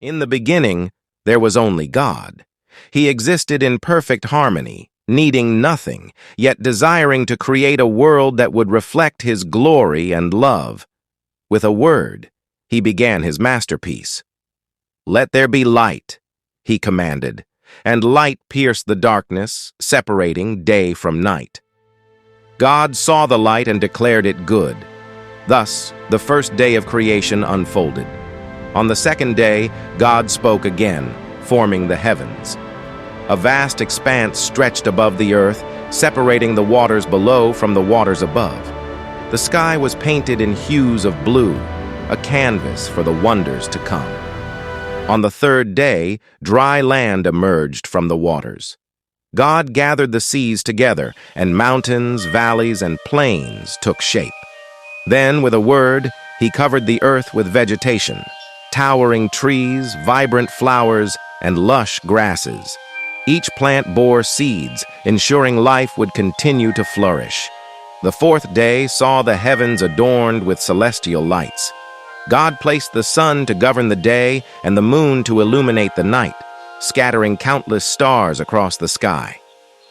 In the beginning, there was only God. He existed in perfect harmony, needing nothing, yet desiring to create a world that would reflect His glory and love. With a word, He began His masterpiece. "Let there be light," He commanded, and light pierced the darkness, separating day from night. God saw the light and declared it good. Thus, the first day of creation unfolded. On the second day, God spoke again, forming the heavens. A vast expanse stretched above the earth, separating the waters below from the waters above. The sky was painted in hues of blue, a canvas for the wonders to come. On the third day, dry land emerged from the waters. God gathered the seas together, and mountains, valleys, and plains took shape. Then, with a word, He covered the earth with vegetation, towering trees, vibrant flowers, and lush grasses. Each plant bore seeds, ensuring life would continue to flourish. The fourth day saw the heavens adorned with celestial lights. God placed the sun to govern the day and the moon to illuminate the night, scattering countless stars across the sky.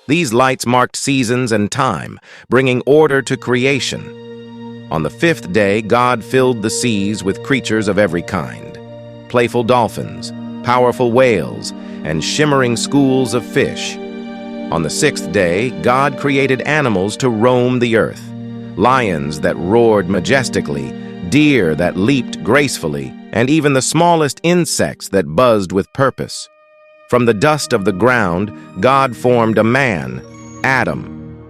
These lights marked seasons and time, bringing order to creation. On the fifth day, God filled the seas with creatures of every kind: playful dolphins, powerful whales, and shimmering schools of fish. On the sixth day, God created animals to roam the earth: lions that roared majestically, deer that leaped gracefully, and even the smallest insects that buzzed with purpose. From the dust of the ground, God formed a man, Adam,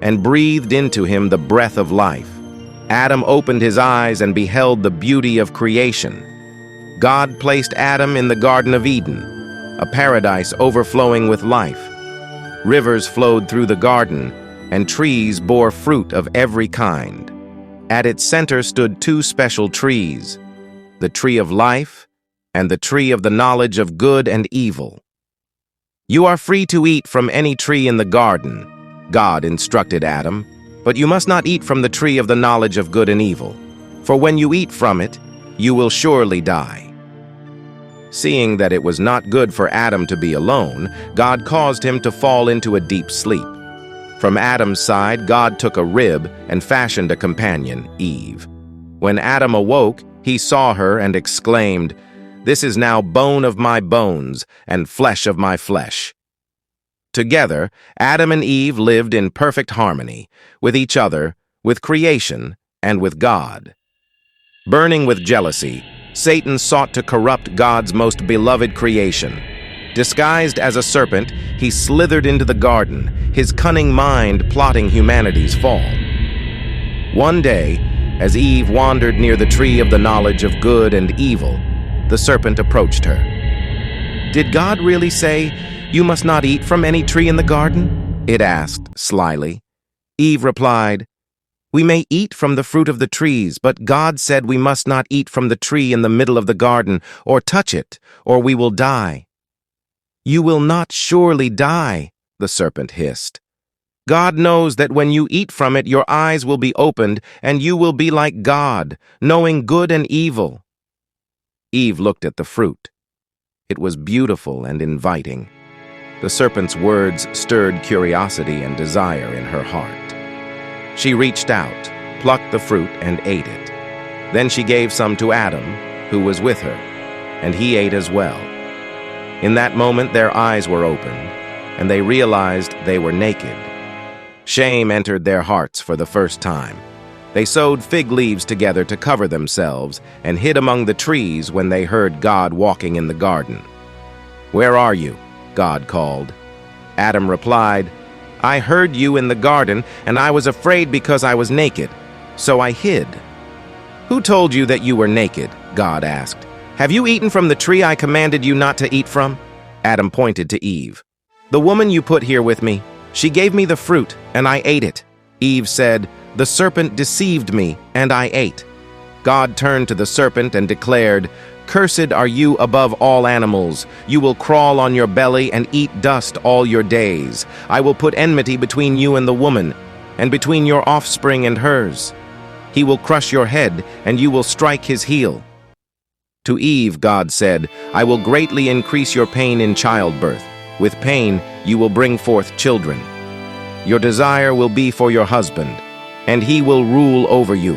and breathed into him the breath of life. Adam opened his eyes and beheld the beauty of creation. God placed Adam in the Garden of Eden, a paradise overflowing with life. Rivers flowed through the garden, and trees bore fruit of every kind. At its center stood two special trees, the tree of life and the tree of the knowledge of good and evil. "You are free to eat from any tree in the garden," God instructed Adam, "but you must not eat from the tree of the knowledge of good and evil, for when you eat from it, you will surely die." Seeing that it was not good for Adam to be alone, God caused him to fall into a deep sleep. From Adam's side, God took a rib and fashioned a companion, Eve. When Adam awoke, he saw her and exclaimed, "This is now bone of my bones and flesh of my flesh." Together, Adam and Eve lived in perfect harmony, with each other, with creation, and with God. Burning with jealousy, Satan sought to corrupt God's most beloved creation. Disguised as a serpent, he slithered into the garden, his cunning mind plotting humanity's fall. One day, as Eve wandered near the tree of the knowledge of good and evil, the serpent approached her. "Did God really say, 'You must not eat from any tree in the garden?'" it asked slyly. Eve replied, "We may eat from the fruit of the trees, but God said we must not eat from the tree in the middle of the garden, or touch it, or we will die." "You will not surely die," the serpent hissed. "God knows that when you eat from it, your eyes will be opened, and you will be like God, knowing good and evil." Eve looked at the fruit. It was beautiful and inviting. The serpent's words stirred curiosity and desire in her heart. She reached out, plucked the fruit, and ate it. Then she gave some to Adam, who was with her, and he ate as well. In that moment, their eyes were opened, and they realized they were naked. Shame entered their hearts for the first time. They sewed fig leaves together to cover themselves and hid among the trees when they heard God walking in the garden. "Where are you?" God called. Adam replied, "I heard you in the garden, and I was afraid because I was naked, so I hid." "Who told you that you were naked?" God asked. "Have you eaten from the tree I commanded you not to eat from?" Adam pointed to Eve. "The woman you put here with me, she gave me the fruit, and I ate it." Eve said, "The serpent deceived me, and I ate." God turned to the serpent and declared, "Cursed are you above all animals. You will crawl on your belly and eat dust all your days. I will put enmity between you and the woman, and between your offspring and hers. He will crush your head, and you will strike his heel." To Eve, God said, "I will greatly increase your pain in childbirth. With pain, you will bring forth children. Your desire will be for your husband, and he will rule over you."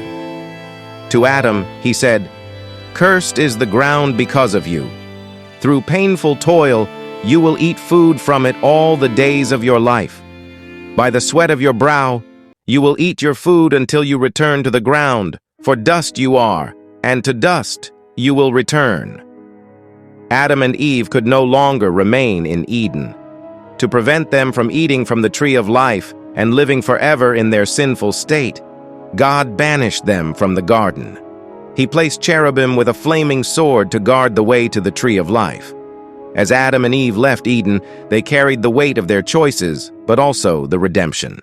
To Adam, he said, "Cursed is the ground because of you. Through painful toil, you will eat food from it all the days of your life. By the sweat of your brow, you will eat your food until you return to the ground, for dust you are, and to dust you will return." Adam and Eve could no longer remain in Eden. To prevent them from eating from the tree of life and living forever in their sinful state, God banished them from the garden. He placed cherubim with a flaming sword to guard the way to the tree of life. As Adam and Eve left Eden, they carried the weight of their choices, but also the redemption.